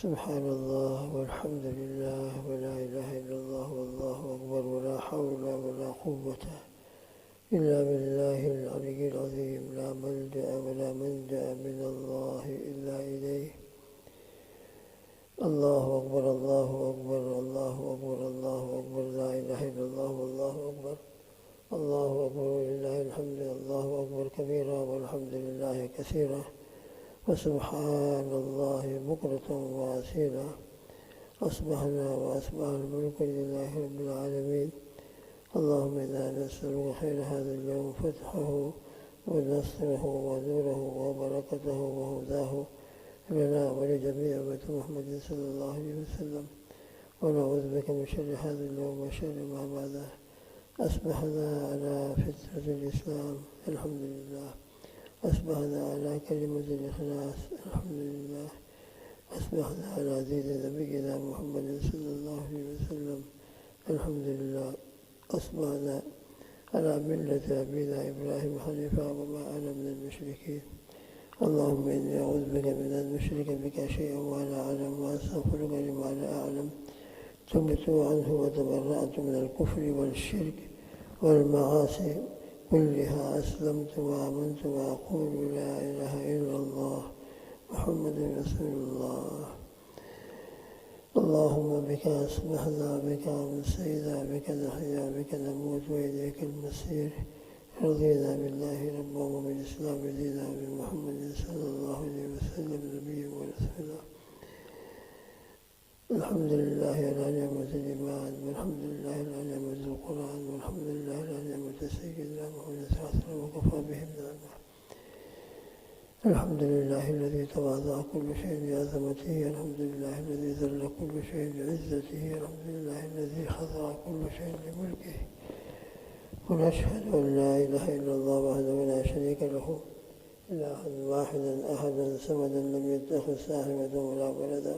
سبحان الله والحمد لله ولا إله إلا الله والله أكبر ولا حول ولا قوة إلا بالله العلي العظيم. لا ملجأ ولا منجأ من الله إلا إليه. الله أكبر الله أكبر الله أكبر الله أكبر. لا إله إلا الله والله أكبر. الله أكبر ولله الحمد. الله أكبر كبيرا والحمد لله كثيرا وسبحان الله بكرة وأصيلا. أصبحنا وأصبح الملك لله رب العالمين. اللهم إنا نسألك خير هذا اليوم فتحه ونصره ونوره وبركته وهداه لنا ولجميع أمة محمد صلى الله عليه وسلم، ونعوذ بك من شر هذا اليوم وشر ما بعده. أصبحنا على فطرة الإسلام الحمد لله. أصبحنا على كلمة الإخلاص الحمد لله. أصبحنا على دين نبينا محمد صلى الله عليه وسلم الحمد لله. أصبحنا على ملة أبينا إبراهيم حنيفا وما أنا من المشركين. اللهم إني أعوذ بك من أن نشرك بك شيئا وأنا أعلم، وأستغفرك لما لا أعلم. تبت عنه وتبرأت من الكفر والشرك والمعاصي كلها. أسلمت وآمنت وأقول لا إله إلا الله محمد رسول الله. اللهم بك أصبحنا بك أمسينا بك نحيا بك نموت وإليك المصير. رضينا بالله ربا وبالإسلام دينا وبمحمد صلى الله عليه وسلم نبيا ورسولا. الحمد لله على نعمة الإيمان، والحمد لله على نعمة القرآن، والحمد لله على نعمة سيدنا محمد صلى الله عليه وسلم وكفى بهم نعمة. الحمد لله الذي تواضع كل شيء بعظمته. الحمد لله الذي ذل كل شيء بعزته. الحمد لله الذي خضع كل شيء لملكه. ونشهد أن لا إله إلا الله وحده لا شريك له، إلها واحدا أحدا صمدا لم يتخذ صاحبة ولا ولدا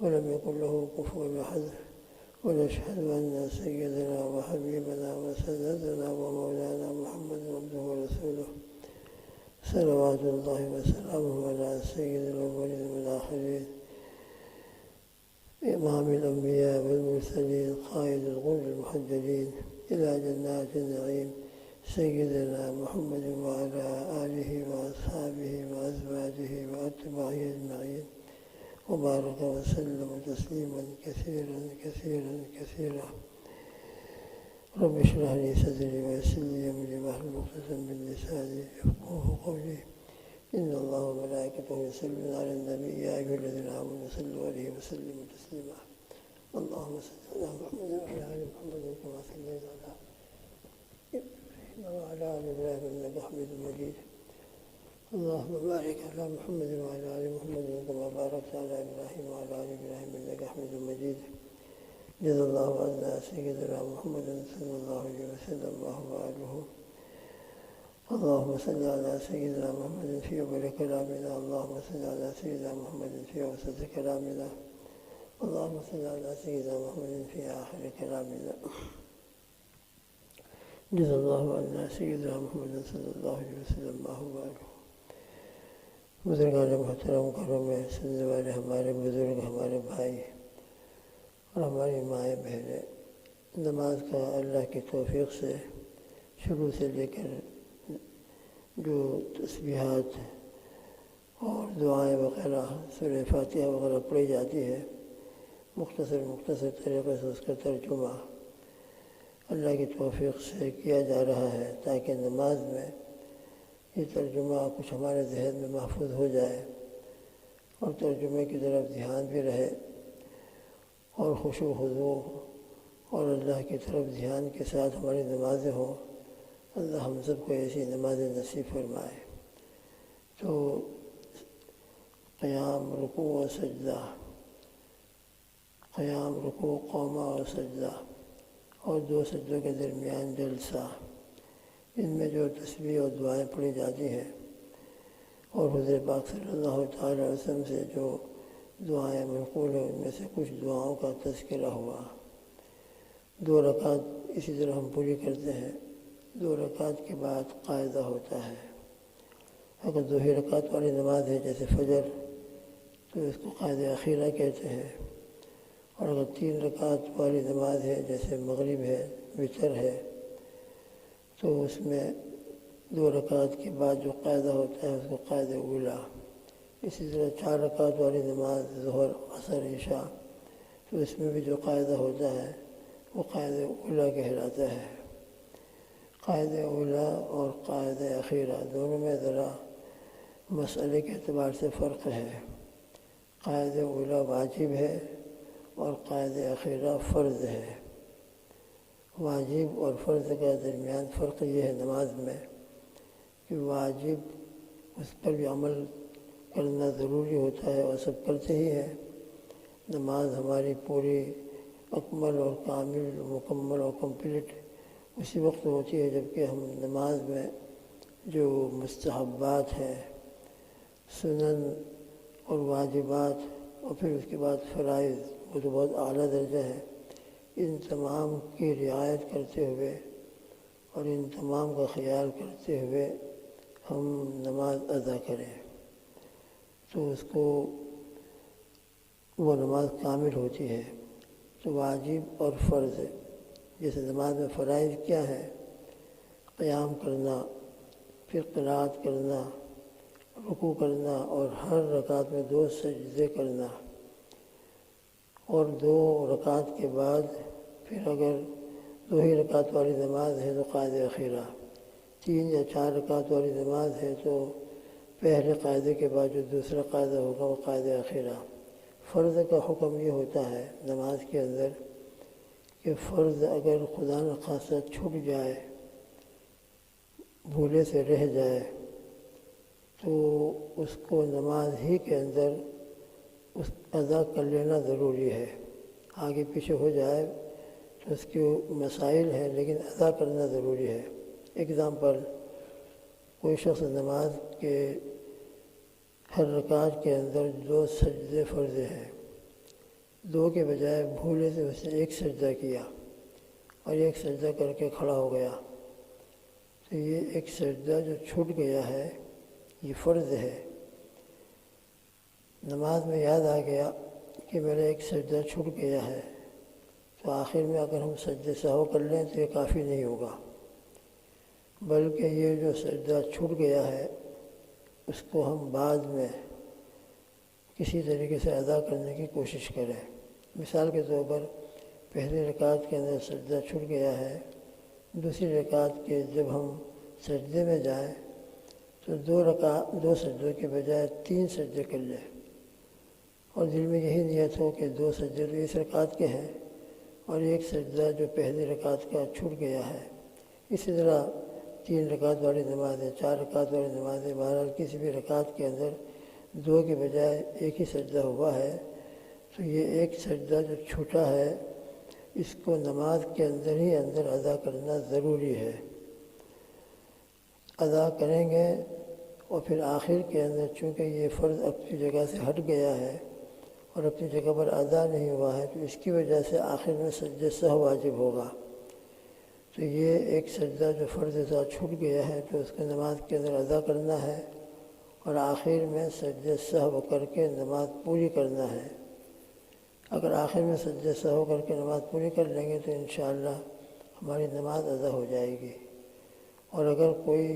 ولم يكن له كفوا أحد. ونشهد أن سيدنا وحبيبنا وسندنا ومولانا محمد عبده ورسوله صلوات الله وسلامه على سيد الأولين والآخرين، إمام الأنبياء والمرسلين، قائد الغر المحجلين إلى جنات النعيم، سيدنا محمد وعلى آله وأصحابه وأزواجه وأتباعه أجمعين، وبارك وسلم تسليما كثيرا كثيرا كثيرا. رب اشرح لي صدري ويسر لي أمري واحلل عقدة من لساني يفقهوا قولي. إن الله وملائكته يصلون على النبي يا أيها الذين آمنوا صلوا عليه وسلموا تسليما. اللهم صل على محمد وعلى آل محمد كما صليت على إبراهيم وعلى آل إبراهيم إنك حميد مجيد. اللهم بارك على محمد وعلى آل محمد كما باركت على إبراهيم وعلى آل إبراهيم إنك حميد مجيد. جزا الله عنا سيدنا محمد صلى الله عليه وسلم وهو آله. اللهم صل على سيدنا محمد في أول كلامنا. اللهم صل على سيدنا محمد في أوسط كلامنا. اللهم صل على سيدنا محمد في آخر كلامنا. جزا الله عنا سيدنا محمد صلى الله عليه وسلم وهو آله. بزرگان محترم، گھروں میں سننے والے ہمارے بزرگ، ہمارے بھائی اور ہماری مائیں بہنیں، نماز کا اللہ کی توفیق سے شروع سے لے کر جو تسبیحات اور دعائیں وغیرہ سورہ فاتحہ وغیرہ پڑھی جاتی ہے، مختصر طریقے سے اس کا ترجمہ اللہ کی توفیق سے کیا جا رہا ہے، تاکہ نماز میں یہ ترجمہ کچھ ہمارے ذہن میں محفوظ ہو جائے اور ترجمے کی طرف دھیان بھی رہے، اور خشوع و خضوع اور اللہ کی طرف دھیان کے ساتھ ہماری نمازیں ہوں۔ اللہ ہم سب کو ایسی نمازیں نصیب فرمائے۔ تو قیام، رکوع و سجدہ، قیام، رکوع، قومہ اور سجدہ، اور دو سجدوں کے درمیان جلسہ، ان میں جو تسبیح اور دعائیں پڑھی جاتی ہیں، اور حضور پاک صلی اللہ تعالی علیہ وسلم سے جو دعائیں منقول ہیں، ان میں سے کچھ دعاؤں کا تذکرہ ہوا۔ 2 رکعت اسی طرح ہم پوری کرتے ہیں۔ 2 رکعت کے بعد قاعدہ ہوتا ہے۔ اگر 2 ہی رکعت والی نماز ہے جیسے فجر، تو تو اس کو قاعدہ اخیرہ کہتے ہیں۔ اور اگر 3 رکعت والی نماز ہے جیسے مغرب ہے، وتر ہے، تو اس میں 2 رکعت کے بعد جو قاعدہ ہوتا ہے اس کو قاعدہ اولیٰ۔ اسی طرح 4 رکعت والی نماز ظہر، عصر، عشاء، تو اس میں بھی جو قاعدہ ہوتا ہے وہ قاعدہ اولیٰ کہلاتا ہے۔ قاعدہ اولیٰ اور قاعدہ اخیرہ دونوں میں ذرا مسئلے کے اعتبار سے فرق ہے۔ قاعدہ اولیٰ واجب ہے اور قاعدہ اخیرہ فرض ہے۔ واجب اور فرض کے درمیان فرق یہ ہے نماز میں کہ واجب اس پر بھی عمل کرنا ضروری ہوتا ہے اور سب کرتے ہی ہیں۔ نماز ہماری پوری اکمل اور کامل، مکمل اور کمپلیٹ اسی وقت ہوتی ہے جب کہ ہم نماز میں جو مستحبات ہیں، سنن اور واجبات، اور پھر اس کے بعد فرائض، وہ تو بہت اعلیٰ درجہ ہے، ان تمام کی رعایت کرتے ہوئے اور ان تمام کا خیال کرتے ہوئے ہم نماز ادا کریں تو اس کو وہ نماز کامل ہوتی ہے۔ تو واجب اور فرض، جیسے نماز میں فرائض کیا ہے؟ قیام کرنا، پھر قرات کرنا، رکوع کرنا، اور ہر رکعت میں 2 سجدے کرنا، اور 2 رکعت کے بعد پھر اگر 2 ہی رکعت والی نماز ہے تو قاعدہ اخیرہ، 3 یا 4 رکعت والی نماز ہے تو پہلے قاعدے کے بعد جو دوسرا قاعدہ ہوگا وہ قاعدہ اخیرہ۔ فرض کا حکم یہ ہوتا ہے نماز کے اندر کہ فرض اگر خدا نخواستہ چھوٹ جائے، بھولے سے رہ جائے، تو اس کو نماز ہی کے اندر اس ادا کر لینا ضروری ہے۔ آگے پیچھے ہو جائے تو اس کے مسائل ہیں لیکن ادا کرنا ضروری ہے۔ اگزامپل، کوئی شخص نماز کے ہر رکعت کے اندر 2 سجدے فرض ہیں، 2 کے بجائے بھولے سے اس نے 1 سجدہ کیا اور 1 سجدہ کر کے کھڑا ہو گیا، تو یہ 1 سجدہ جو چھوٹ گیا ہے یہ فرض ہے۔ نماز میں یاد آ گیا کہ میرا 1 سجدہ چھوٹ گیا ہے، تو آخر میں اگر ہم سجدہ سہو کر لیں تو یہ کافی نہیں ہوگا، بلکہ یہ جو سجدہ چھوٹ گیا ہے اس کو ہم بعد میں کسی طریقے سے ادا کرنے کی کوشش کریں۔ مثال کے طور پر پہلی رکعت کے اندر سجدہ چھوٹ گیا ہے، دوسری رکعت کے جب ہم سجدے میں جائیں تو 2 سجدوں کے بجائے 3 سجدے کر لیں، اور دل میں یہی نیت ہو کہ 2 سجدے تو اس رکعت کے ہیں اور 1 سجدہ جو پہلی رکعت کا چھوٹ گیا ہے۔ اسی طرح 3 رکعت والی نماز ہے، 4 رکعت والی نماز ہے، بہرحال کسی بھی رکعت کے اندر 2 کے بجائے 1 ہی سجدہ ہوا ہے، تو یہ 1 سجدہ جو چھوٹا ہے اس کو نماز کے اندر ہی اندر ادا کرنا ضروری ہے۔ ادا کریں گے اور پھر آخر کے اندر چونکہ یہ فرض اپنی جگہ سے ہٹ گیا ہے اور اپنی جگہ پر ادا نہیں ہوا ہے تو اس کی وجہ سے آخر میں سجدہ سہو واجب ہوگا، تو یہ 1 سجدہ جو فرض تھا چھوٹ گیا ہے تو اس کو نماز کے اندر ادا کرنا ہے اور آخر میں سجدہ سہو کر کے نماز پوری کرنا ہے۔ اگر آخر میں سجدہ سہو کر کے نماز پوری کر لیں گے تو انشاءاللہ ہماری نماز ادا ہو جائے گی، اور اگر کوئی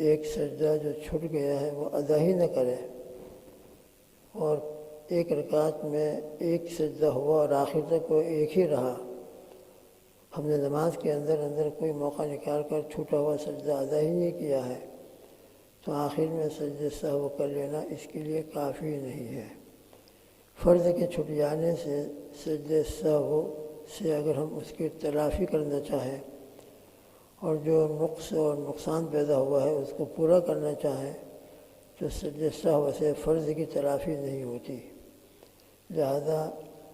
1 سجدہ جو چھوٹ گیا ہے وہ ادا ہی نہ کرے اور 1 رکعت میں 1 سجدہ ہوا اور آخر تک وہ 1 ہی رہا، ہم نے نماز کے اندر کوئی موقع نکال کر چھوٹا ہوا سجدہ ادا ہی نہیں کیا ہے، تو آخر میں سجدہ سہو کر لینا اس کے لیے کافی نہیں ہے۔ فرض کے چھٹ جانے سے سجدہ سہو سے اگر ہم اس کی تلافی کرنا چاہیں اور جو نقص اور نقصان پیدا ہوا ہے اس کو پورا کرنا چاہیں تو سجدہ سہو سے فرض کی تلافی نہیں ہوتی، لہذا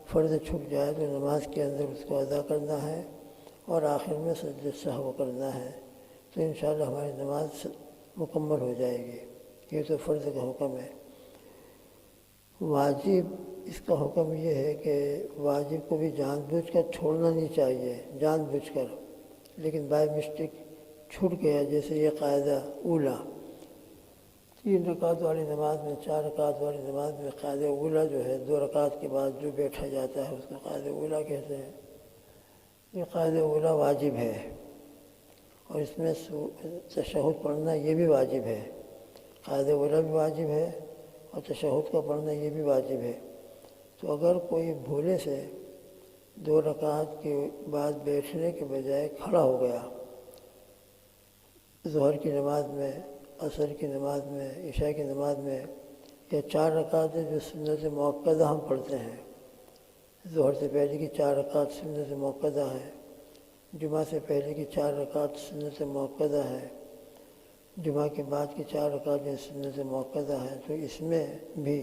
فرض چھٹ جائے تو نماز کے اندر اس کو ادا کرنا ہے اور آخر میں سجدہ سہو کرنا ہے، تو انشاءاللہ ہماری نماز مکمل ہو جائے گی۔ یہ تو فرض کا حکم ہے۔ واجب، اس کا حکم یہ ہے کہ واجب کو بھی جان بوجھ کر چھوڑنا نہیں چاہیے، جان بوجھ کر، لیکن بائی مسٹیک چھوٹ گیا، جیسے یہ قاعدہ اولیٰ، 3 رکعت والی نماز میں 4 رکعت والی نماز میں قاعدہ اولیٰ جو ہے 2 رکعت کے بعد جو بیٹھا جاتا ہے اس کو قاعدہ اولیٰ کہتے ہیں۔ یہ قاعدہ اولیٰ واجب ہے اور اس میں تشہد پڑھنا یہ بھی واجب ہے۔ قاعدہ اولیٰ بھی واجب ہے اور تشہد کا پڑھنا یہ بھی واجب ہے۔ تو اگر کوئی بھولے سے 2 رکعت کے بعد بیٹھنے کے بجائے کھڑا ہو گیا، ظہر کی نماز میں، عصر کی نماز میں، عشاء کی نماز میں، یا 4 رکعتیں جو سنت مؤکدہ ہم پڑھتے ہیں، ظہر سے پہلے کی 4 رکعت سنت مؤکدہ ہے، جمعہ سے پہلے کی 4 رکعت سنت مؤکدہ ہے، جمعہ کے بعد کی 4 رکعت سنت مؤکدہ ہے، تو اس میں بھی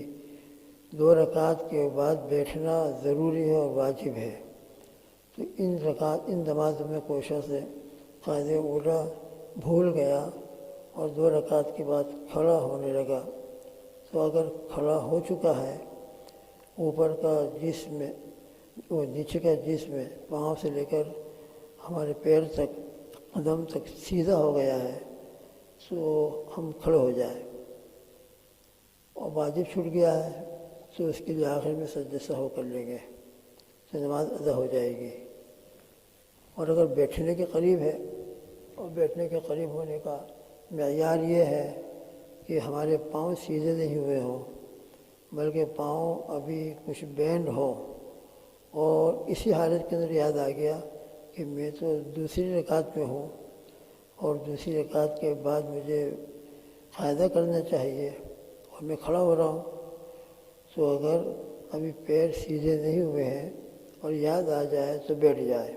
2 رکعت کے بعد بیٹھنا ضروری ہے اور واجب ہے۔ تو ان نمازوں میں کوئی شخص قاعدہ اولیٰ بھول گیا اور 2 رکعت کے بعد کھڑا ہونے لگا، تو اگر کھڑا ہو چکا ہے، اوپر کا جسم وہ نیچے کا جسم پاؤں سے لے کر ہمارے پیر تک، قدم تک سیدھا ہو گیا ہے، تو ہم کھڑے ہو جائیں، اور واجب چھوٹ گیا ہے تو اس کے لیے آخر میں سجدہ سہو کر لیں گے تو نماز ادا ہو جائے گی۔ اور اگر بیٹھنے کے قریب ہے، اور بیٹھنے کے قریب ہونے کا معیار یہ ہے کہ ہمارے پاؤں سیدھے نہیں ہوئے ہوں، بلکہ پاؤں ابھی کچھ بینڈ ہو، اور اسی حالت کے اندر یاد آ گیا کہ میں تو دوسری رکعت میں ہوں اور دوسری رکعت کے بعد مجھے قاعدہ کرنا چاہیے اور میں کھڑا ہو رہا ہوں، تو اگر ابھی پیر سیدھے نہیں ہوئے ہیں اور یاد آ جائے تو بیٹھ جائے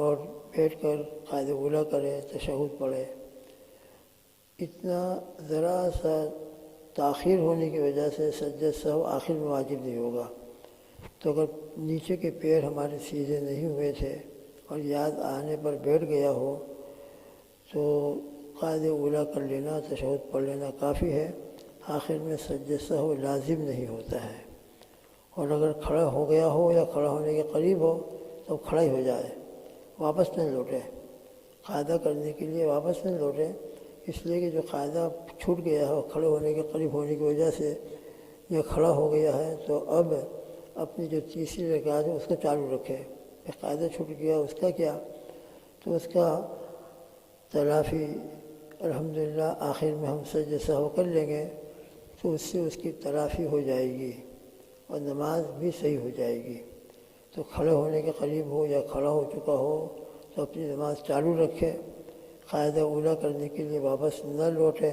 اور بیٹھ کر قاعدہ اولیٰ کرے، تشہد پڑھے۔ اتنا ذرا سا تاخیر ہونے کی وجہ سے سجدہ سہو آخر میں واجب نہیں ہوگا۔ تو اگر نیچے کے پیر ہمارے سیدھے نہیں ہوئے تھے اور یاد آنے پر بیٹھ گیا ہو تو قاعدہ اولیٰ کر لینا، تشہد پڑھ لینا کافی ہے، آخر میں سجدہ سہو لازم نہیں ہوتا ہے۔ اور اگر کھڑا ہو گیا ہو یا کھڑا ہونے کے قریب ہو تو کھڑا ہی ہو جائے، واپس نہ لوٹے، قاعدہ کرنے کے لیے واپس نہ لوٹے، اس لیے کہ جو قاعدہ چھوٹ گیا ہے اور کھڑے ہونے کے قریب ہونے کی وجہ سے یا کھڑا ہو گیا ہے، تو اب اپنی جو تیسری رکعت ہے اس کو چالو رکھے۔ قاعدہ چھوٹ گیا اس کا کیا؟ تو اس کا تلافی الحمدللہ آخر میں ہم سجدہ سہو کر لیں گے، تو اس سے اس کی تلافی ہو جائے گی اور نماز بھی صحیح ہو جائے گی۔ تو کھڑے ہونے کے قریب ہو یا کھڑا ہو چکا ہو تو اپنی نماز چالو رکھے، قاعدہ اولیٰ کرنے کے لیے واپس نہ لوٹے،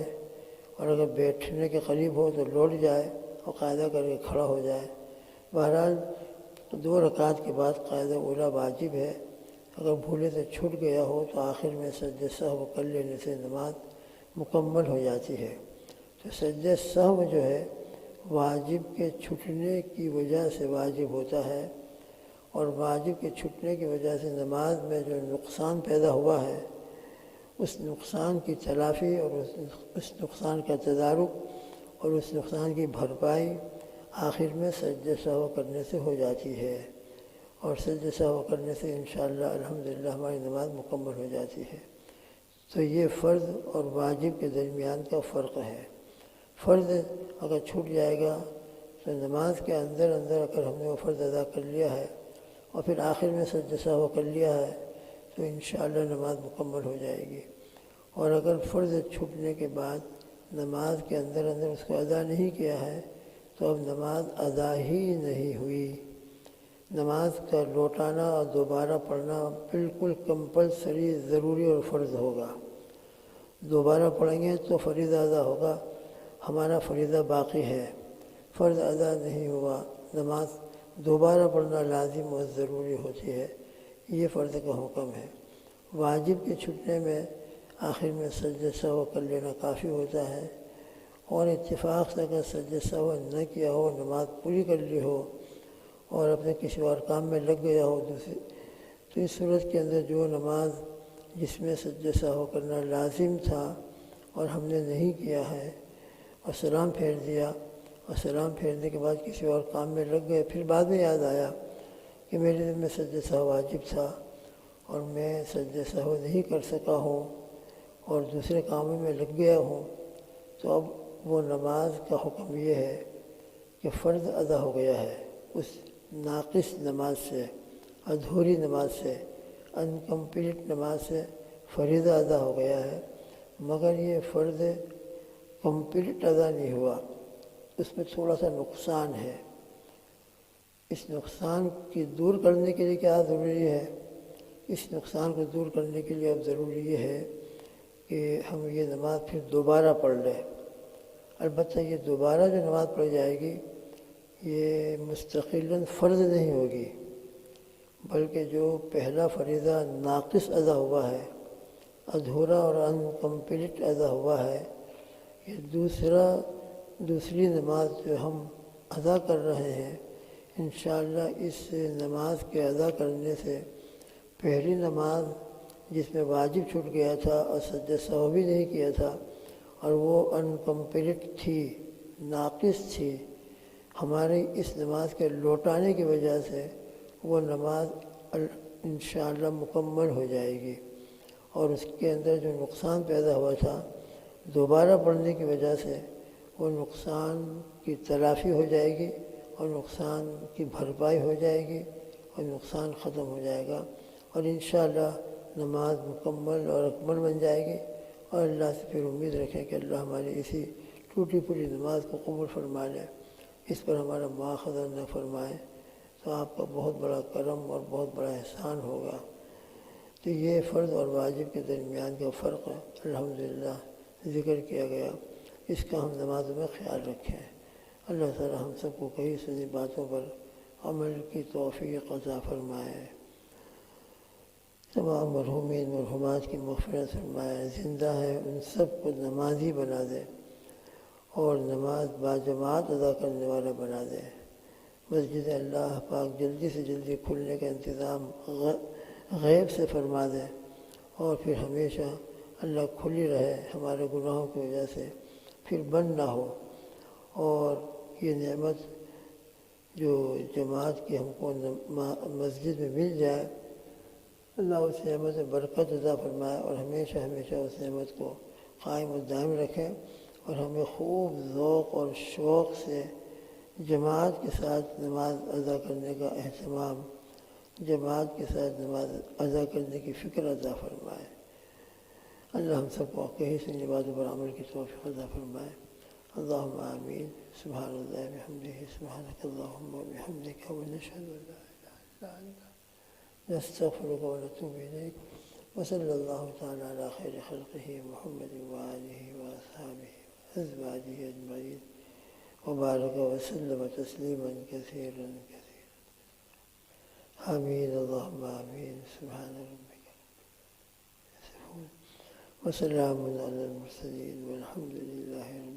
اور اگر بیٹھنے کے قریب ہو تو لوٹ جائے اور قاعدہ کر کے کھڑا ہو جائے۔ بہرحال 2 رکعت کے بعد قاعدہ اولیٰ واجب ہے، اگر بھولے سے چھوٹ گیا ہو تو آخر میں سجدہ سہو کر لینے سے نماز مکمل ہو جاتی ہے۔ تو سجدہ سہو جو ہے واجب کے چھٹنے کی وجہ سے واجب ہوتا ہے، اور واجب کے چھٹنے کی وجہ سے نماز میں جو نقصان پیدا ہوا ہے اس نقصان کی تلافی اور اس نقصان کا تدارک اور اس نقصان کی بھرپائی آخر میں سجدہ سہو کرنے سے ہو جاتی ہے، اور سجدہ سہو کرنے سے انشاءاللہ الحمدللہ ہماری نماز مکمل ہو جاتی ہے۔ تو یہ فرض اور واجب کے درمیان کا فرق ہے۔ فرض اگر چھوٹ جائے گا تو نماز کے اندر اگر ہم نے وہ فرض ادا کر لیا ہے اور پھر آخر میں سجدہ سہو کر لیا ہے تو انشاءاللہ نماز مکمل ہو جائے گی۔ اور اگر فرض چھوٹنے کے بعد نماز کے اندر اس کو ادا نہیں کیا ہے تو اب نماز ادا ہی نہیں ہوئی۔ نماز کا لوٹانا اور دوبارہ پڑھنا بالکل کمپلسری، ضروری اور فرض ہوگا۔ دوبارہ پڑھیں گے تو فریضہ ادا ہوگا، ہمارا فریضہ باقی ہے، فرض ادا نہیں ہوا، نماز دوبارہ پڑھنا لازم اور ضروری ہوتی ہے، یہ فرض کا حکم ہے۔ واجب کے چھٹنے میں آخر میں سجدہ سہو کر لینا کافی ہوتا ہے، اور اتفاق سے اگر سجدہ سہو نہ کیا ہو، نماز پوری کر لی ہو اور اپنے کسی اور کام میں لگ گیا ہو تو اس صورت کے اندر جو نماز جس میں سجدہ سہو کرنا لازم تھا اور ہم نے نہیں کیا ہے اور سلام پھیر دیا، اور سلام پھیرنے کے بعد کسی اور کام میں لگ گئے، پھر بعد میں یاد آیا کہ میرے دل میں سجدہ سہو واجب تھا اور میں سجدہ سہو نہیں کر سکا ہوں اور دوسرے کاموں میں لگ گیا ہوں، تو اب وہ نماز کا حکم یہ ہے کہ فرض ادا ہو گیا ہے، اس ناقص نماز سے، ادھوری نماز سے، انکمپلیٹ نماز سے فریضہ ادا ہو گیا ہے، مگر یہ فرض کمپلیٹ ادا نہیں ہوا، اس میں تھوڑا سا نقصان ہے۔ اس نقصان کی دور کرنے کے لیے کیا ضروری ہے؟ اس نقصان کو دور کرنے کے لیے اب ضروری یہ ہے کہ ہم یہ نماز پھر دوبارہ پڑھ لیں۔ البتہ یہ دوبارہ جو نماز پڑھی جائے گی یہ مستقلاً فرض نہیں ہوگی، بلکہ جو پہلا فریضہ ناقص ادا ہوا ہے، ادھورا اور انکمپلیٹ ادا ہوا ہے، یہ دوسری نماز جو ہم ادا کر رہے ہیں، انشاءاللہ اس نماز کے ادا کرنے سے پہلی نماز جس میں واجب چھوٹ گیا تھا اور سجدہ سہو بھی نہیں کیا تھا اور وہ انکمپلیٹ تھی، ناقص تھی، ہماری اس نماز کے لوٹانے کی وجہ سے وہ نماز انشاءاللہ مکمل ہو جائے گی، اور اس کے اندر جو نقصان پیدا ہوا تھا دوبارہ پڑھنے کی وجہ سے وہ نقصان کی تلافی ہو جائے گی اور نقصان کی بھرپائی ہو جائے گی اور نقصان ختم ہو جائے گا، اور انشاءاللہ نماز مکمل اور اکمل بن جائے گی۔ اور اللہ سے پھر امید رکھیں کہ اللہ ہماری اسی ٹوٹی پھوٹی نماز کو قبول فرما لے، اس پر ہمارا مواخذہ نہ فرمائے، تو آپ کا بہت بڑا کرم اور بہت بڑا احسان ہوگا۔ تو یہ فرض اور واجب کے درمیان کا فرق الحمدللہ ذکر کیا گیا، اس کا ہم نمازوں میں خیال رکھیں۔ اللہ تعالی ہم سب کو کئی سنی باتوں پر عمل کی توفیق عطا فرمائے، تمام مرحومین مرحومات کی مغفرت فرمائے، زندہ ہے ان سب کو نمازی بنا دے اور نماز باجماعت ادا کرنے والا بنا دے۔ مسجد اللہ پاک جلدی سے جلدی کھلنے کا انتظام غیب سے فرما دے، اور پھر ہمیشہ اللہ کھلی رہے ہمارے گناہوں کی وجہ سے، پھر بند نہ ہو، اور یہ نعمت جو جماعت کی ہم کو مسجد میں مل جائے، اللہ اس نعمت میں برکت عطا فرمائے اور ہمیشہ ہمیشہ اس نعمت کو قائم و دائم رکھے، اور ہمیں خوب ذوق اور شوق سے جماعت کے ساتھ نماز ادا کرنے کا اہتمام، جماعت کے ساتھ نماز ادا کرنے کی فکر عطا فرمائے۔ اللہ ہم سب کو کہیں سے نمازوں پر عمل کی توفیق عطا فرمائے۔ اللہم آمین۔ سبحان اللہ بحمدہ، سبحانک اللہم وبحمدک، ونشہد ان لا الہ الا انت، نستغفرک ونتوب الیک، وصلی اللہ تعالی علی خیر خلقہ محمد وآلہ وأصحابہ وأزواجہ اجمعین، وبارک وسلم تسلیما کثیرا کثیرا۔ آمین، اللہم آمین۔ سبحان ربک وسلام علی المرسلین والحمد للہ رب